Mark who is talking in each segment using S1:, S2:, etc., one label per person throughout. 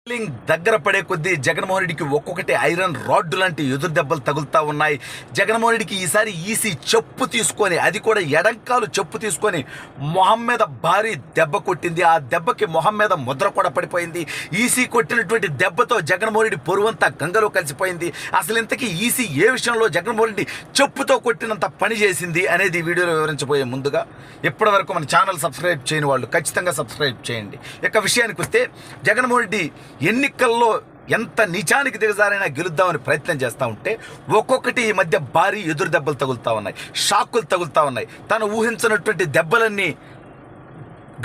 S1: దగ్గర పడే కొద్దీ జగన్మోహన్ రెడ్డికి ఒక్కొక్కటి ఐరన్ రాడ్డు లాంటి ఎదురు దెబ్బలు తగులుతా ఉన్నాయి. జగన్మోహన్ రెడ్డికి ఈసారి ఈసీ చెప్పు తీసుకొని, అది కూడా ఎడంకాలు చెప్పు తీసుకొని మొహం మీద భారీ దెబ్బ కొట్టింది. ఆ దెబ్బకి మొహం మీద ముద్ర కూడా పడిపోయింది. ఈసీ కొట్టినటువంటి దెబ్బతో జగన్మోహన్ రెడ్డి పొరువంతా గంగలో కలిసిపోయింది. అసలు ఇంతకీ ఈసీ ఏ విషయంలో జగన్మోహన్ రెడ్డి చెప్పుతో కొట్టినంత పని చేసింది అనేది ఈ వీడియోలో వివరించబోయే ముందుగా ఇప్పటి వరకు మన ఛానల్ సబ్స్క్రైబ్ చేయని వాళ్ళు ఖచ్చితంగా సబ్స్క్రైబ్ చేయండి. ఇక విషయానికి వస్తే, జగన్మోహన్ రెడ్డి ఎన్నికల్లో ఎంత నిజానికి దిగజారైనా గెలుద్దామని ప్రయత్నం చేస్తూ ఉంటే ఒక్కొక్కటి ఈ మధ్య భారీ ఎదురు దెబ్బలు తగులుతూ ఉన్నాయి, షాకులు తగులుతూ ఉన్నాయి. తను ఊహించినటువంటి దెబ్బలన్నీ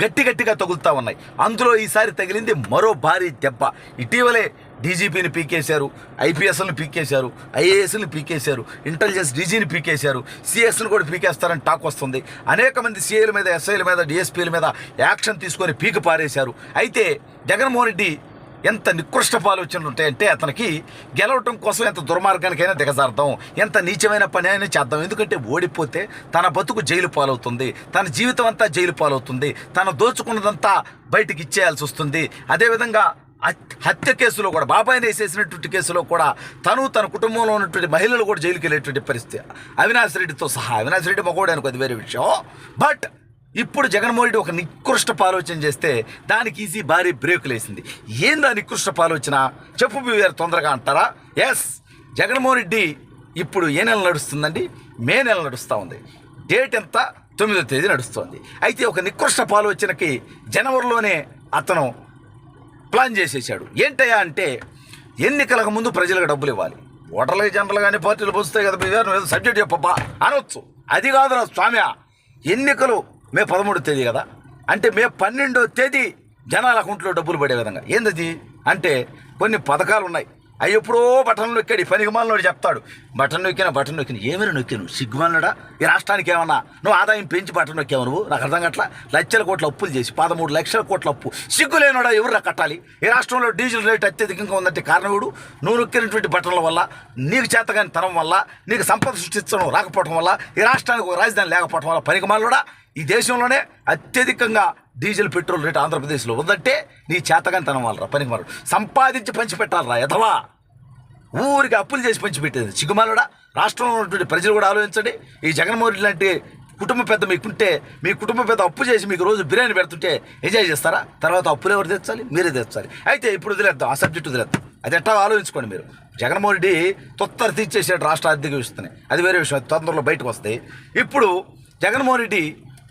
S1: గట్టిగా తగులుతూ ఉన్నాయి. అందులో ఈసారి తగిలింది మరో భారీ దెబ్బ. ఇటీవలే డీజీపీని పీకేశారు, ఐపీఎస్లను పీకేశారు, ఐఏఎస్ని పీకేశారు, ఇంటెలిజెన్స్ డీజీని పీకేశారు, సిఎస్ని కూడా పీకేస్తారని టాక్ వస్తుంది. అనేక మంది సీఏల మీద, ఎస్ఐల మీద, డిఎస్పీల మీద యాక్షన్ తీసుకొని పీకి పారేశారు. అయితే జగన్మోహన్ రెడ్డి ఎంత నికృష్టపు ఆలోచనలు ఉంటాయంటే, అతనికి గెలవటం కోసం ఎంత దుర్మార్గానికైనా దిగజారుతాం, ఎంత నీచమైన పని అయినా చేద్దాం. ఎందుకంటే ఓడిపోతే తన బతుకు జైలు పాలవుతుంది, తన జీవితం అంతా జైలు పాలవుతుంది, తను దోచుకున్నదంతా బయటికి ఇచ్చేయాల్సి వస్తుంది. అదేవిధంగా హత్య కేసులో కూడా, బాబాయిని వేసేసినటువంటి కేసులో కూడా తన కుటుంబంలో ఉన్నటువంటి మహిళలు కూడా జైలుకి వెళ్ళేటువంటి పరిస్థితి, అవినాష్ రెడ్డితో సహా. అవినాష్ రెడ్డి మగోడు అనుకో, అది వేరే విషయం. బట్ ఇప్పుడు జగన్మోహన్ రెడ్డి ఒక నికృష్టపు ఆలోచన చేస్తే దానికి ఈజీ భారీ బ్రేకులు వేసింది. ఏందా నికృష్టపు ఆలోచన చెప్పు బీవీఆర్ తొందరగా అంటారా? ఎస్, జగన్మోహన్ రెడ్డి ఇప్పుడు ఏ నెల నడుస్తుందండి? మే నెల నడుస్తూ ఉంది. డేట్ ఎంత? 9వ తేదీ నడుస్తుంది. అయితే ఒక నికృష్టపు ఆలోచనకి జనవరిలోనే అతను ప్లాన్ చేసేసాడు. ఏంటయ్యా అంటే, ఎన్నికలకు ముందు ప్రజలకు డబ్బులు ఇవ్వాలి. ఓటర్లకి, జనరల్ కానీ పార్టీలు పోస్తాయి కదా బీవీఆర్, నువ్వు ఏదో సబ్జెక్ట్ చెప్పబ్బా అనొచ్చు. అది కాదు నా స్వామి, ఎన్నికలు మే 13వ తేదీ కదా, అంటే మే 12వ తేదీ జనాల అకౌంట్లో డబ్బులు పడే విధంగా. ఏందది అంటే, కొన్ని పథకాలు ఉన్నాయి. అవి ఎప్పుడో బటన్ నొక్కాడు. ఈ పనికిమాలినోడు చెప్తాడు, బటన్ నొక్కిన ఏమైనా నొక్కాను సిగ్గుమాలినడా? ఈ రాష్ట్రానికి ఏమన్నా నువ్వు ఆదాయం పెంచి బటన్ నొక్కావు? నువ్వు నాకు అర్థం కట్లా. లక్షల కోట్ల అప్పులు చేసి 13 లక్షల కోట్ల అప్పు. సిగ్గులేనోడా? ఎవరు కట్టాలి? ఈ రాష్ట్రంలో డీజిల్ రేటు అత్యధికంగా ఉందంటే కారణం ఎవడు? నువ్వు నొక్కినటువంటి బటన్ల వల్ల, నీకు చేతగాని తరం వల్ల, నీకు సంపద సృష్టించడం రాకపోవడం వల్ల, ఈ రాష్ట్రానికి ఒక రాజధాని లేకపోవడం వల్ల. పనికిమాలినోడా, ఈ దేశంలోనే అత్యధికంగా డీజిల్ పెట్రోల్ రేటు ఆంధ్రప్రదేశ్లో ఉందంటే నీ చేతగానితనం వల్లరా. పనికిమాలు సంపాదించి పంచిపెట్టాలరా ఎదవా. ఊరికి అప్పులు చేసి పంచిపెట్టేది సిగ్గుమాలుడా. రాష్ట్రంలో ఉన్నటువంటి ప్రజలు కూడా ఆలోచించండి. ఈ జగన్మోహన్ రెడ్డి లాంటి కుటుంబ పెద్ద మీకుంటే, మీ కుటుంబ పెద్ద అప్పు చేసి మీకు రోజు బిర్యానీ పెడుతుంటే ఎంజాయ్ చేస్తారా? తర్వాత అప్పులు ఎవరు తెచ్చాలి? మీరే తెచ్చాలి. అయితే ఇప్పుడు వదిలేద్దాం, ఆ సబ్జెక్ట్ వదిలేద్దాం. అది ఎట్టా ఆలోచించుకోండి మీరు. జగన్మోహన్ రెడ్డి తొత్తర తీర్చేసాడు రాష్ట్ర ఆర్థిక వ్యవస్థని, అది వేరే విషయం, తొందరలో బయటకు వస్తాయి. ఇప్పుడు జగన్మోహన్ రెడ్డి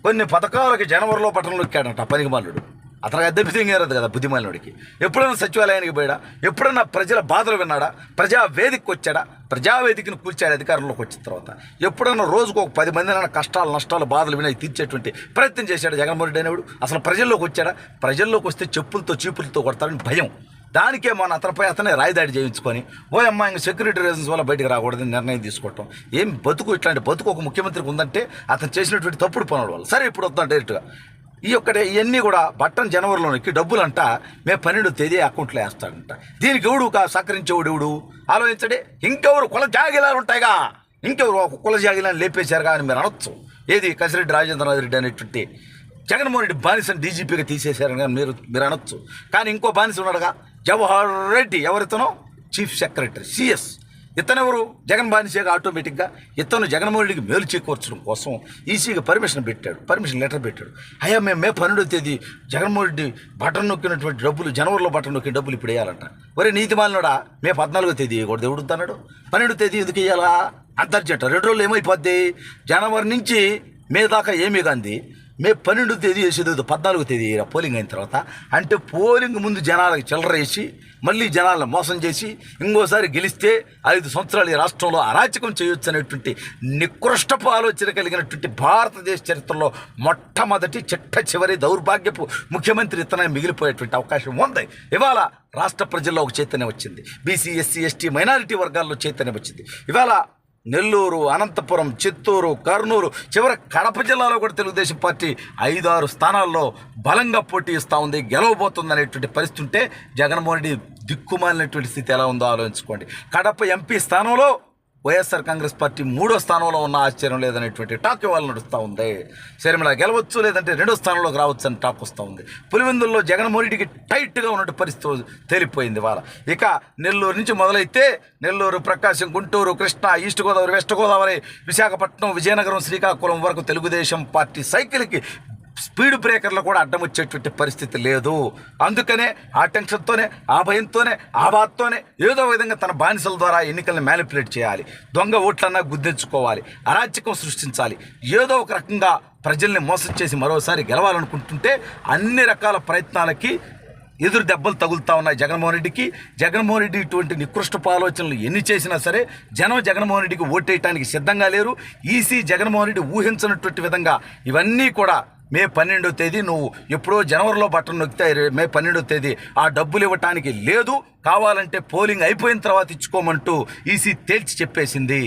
S1: కొన్ని పథకాలకి జనవరిలో పట్టణం నొక్కాడంట పనికిమాలుడు. అతనికి అద్దె తింగారదు కదా బుద్ధిమాలినోడికి. ఎప్పుడైనా సచివాలయానికి పోయాడా? ఎప్పుడైనా ప్రజల బాధలు విన్నాడా? ప్రజావేదికకి వచ్చాడా? ప్రజావేదికను కూర్చాడు అధికారంలోకి వచ్చిన తర్వాత. ఎప్పుడైనా రోజుకు ఒక 10 మందినైనా కష్టాలు, నష్టాలు, బాధలు విని తీర్చేటువంటి ప్రయత్నం చేశాడు జగన్మోహన్ రెడ్డి అనేవాడు? అసలు ప్రజల్లోకి వచ్చాడా? ప్రజల్లోకి వస్తే చెప్పులతో చీపులతో కొడతారని భయం. దానికే మన అతనిపై అతనే రాయిదాడి చేయించుకొని, ఓయమ్మ ఇంక సెక్యూరిటీ రీజన్స్ వల్ల బయటకు రాకూడదని నిర్ణయం తీసుకోవటం. ఏం బతుకు, ఇట్లాంటి బతుకు ఒక ముఖ్యమంత్రికి ఉందంటే అతను చేసినటువంటి తప్పుడు పనుల వల్ల. సరే, ఇప్పుడు వద్దాం డైరెక్ట్గా. ఇవన్నీ కూడా బట్టన్ జనవరిలోనికి డబ్బులంట మే 12వ తేదీ అకౌంట్లో వేస్తాడంట. దీనికి ఎవడు సహకరించేవాడు ఎవడు? ఆలోచించడే. ఇంకెవరు కుల జాగిలాలు ఉంటాయిగా, ఇంకెవరు కుల జాగిలాన్ని లేపేశారుగా అని మీరు అనొచ్చు. ఏది కసిరెడ్డి రాజేంద్రనాథ్ రెడ్డి అనేటువంటి జగన్మోహన్ రెడ్డి బానిసని డీజీపీగా తీసేశారని మీరు అనొచ్చు. కానీ ఇంకో బానిస ఉన్నాడుగా, జవహర్ రెడ్డి. ఎవరితనో చీఫ్ సెక్రటరీ, సిఎస్. ఇతనెవరు? జగన్ బానిసేగా ఆటోమేటిక్గా. ఇతను జగన్మోహన్ రెడ్డికి మేలు చేకూర్చడం కోసం ఈసీగా పర్మిషన్ లెటర్ పెట్టాడు. అయ్యా, మేము మే 12వ తేదీ జగన్మోహన్ రెడ్డి బటన్ నొక్కినటువంటి డబ్బులు, జనవరిలో బటన్ నొక్కిన డబ్బులు ఇప్పుడు వేయాలంట. ఒరే నీతి మాలినోడా, మే 14వ తేదీ కూడా దేవుడుతున్నాడు, 12వ తేదీ ఎందుకు వేయాలా? అంతర్జంట 2 రోజులు ఏమైపోద్ది? జనవరి నుంచి మే దాకా ఏమీ కాంది. మే 12వ తేదీ వేసేది 14వ తేదీ పోలింగ్ అయిన తర్వాత. అంటే పోలింగ్ ముందు జనాలకు చిల్లర వేసి, మళ్ళీ జనాలను మోసం చేసి, ఇంకోసారి గెలిస్తే 5 సంవత్సరాలు ఈ రాష్ట్రంలో అరాచకం చేయొచ్చు అనేటువంటి నికృష్టపు ఆలోచన కలిగినటువంటి భారతదేశ చరిత్రలో మొట్టమొదటి చిట్ట చివరి దౌర్భాగ్యపు ముఖ్యమంత్రి ఇతనే మిగిలిపోయేటువంటి అవకాశం ఉంది. ఇవాళ రాష్ట్ర ప్రజల్లో ఒక చైతన్యం వచ్చింది. బీసీ, ఎస్సీ, ఎస్టీ, మైనారిటీ వర్గాల్లో చైతన్యం వచ్చింది. ఇవాళ నెల్లూరు, అనంతపురం, చిత్తూరు, కర్నూలు, చివరి కడప జిల్లాలో కూడా తెలుగుదేశం పార్టీ 5-6 స్థానాల్లో బలంగా పోటీ ఇస్తూ ఉంది, గెలవబోతుంది అనేటువంటి పరిస్థితి ఉంటే జగన్మోహన్ రెడ్డి దిక్కుమాలినటువంటి స్థితి ఎలా ఉందో ఆలోచించుకోండి. కడప ఎంపీ స్థానంలో వైఎస్ఆర్ కాంగ్రెస్ పార్టీ 3వ స్థానంలో ఉన్న ఆశ్చర్యం లేదనేటువంటి టాక్ ఇవాళ నడుస్తూ ఉంది. షర్మిల గెలవచ్చు, లేదంటే 2వ స్థానంలోకి రావచ్చు అని టాక్ వస్తూ ఉంది. పులివెందుల్లో జగన్మోహన్ రెడ్డికి టైట్గా ఉన్నట్టు పరిస్థితి తేలిపోయింది వాళ్ళ. ఇక నెల్లూరు నుంచి మొదలైతే నెల్లూరు, ప్రకాశం, గుంటూరు, కృష్ణా, ఈస్ట్ గోదావరి, వెస్ట్ గోదావరి, విశాఖపట్నం, విజయనగరం, శ్రీకాకుళం వరకు తెలుగుదేశం పార్టీ సైకిల్కి స్పీడ్ బ్రేకర్లు కూడా అడ్డం వచ్చేటువంటి పరిస్థితి లేదు. అందుకనే ఆ టెన్షన్తోనే, ఆ భయంతోనే, ఆ బాధతోనే ఏదో విధంగా తన బానిసల ద్వారా ఎన్నికల్ని మ్యానిపులేట్ చేయాలి, దొంగ ఓట్లన్నా గుర్తించుకోవాలి, అరాచకం సృష్టించాలి, ఏదో ఒక రకంగా ప్రజల్ని మోసం చేసి మరోసారి గెలవాలనుకుంటుంటే అన్ని రకాల ప్రయత్నాలకి ఎదురు దెబ్బలు తగులుతూ ఉన్నాయి జగన్మోహన్ రెడ్డికి. జగన్మోహన్ రెడ్డి ఇటువంటి నికృష్టపు ఆలోచనలు ఎన్ని చేసినా సరే జనం జగన్మోహన్ రెడ్డికి ఓటేయటానికి సిద్ధంగా లేరు. ఈసీ జగన్మోహన్ రెడ్డి ఊహించినటువంటి విధంగా ఇవన్నీ కూడా మే 12వ తేదీ నువ్వు ఎప్పుడో జనవరిలో బట్టలు నొక్కితే మే 12వ తేదీ ఆ డబ్బులు ఇవ్వటానికి లేదు, కావాలంటే పోలింగ్ అయిపోయిన తర్వాత ఇచ్చుకోమంటూ ఈసీ తేల్చి చెప్పేసింది.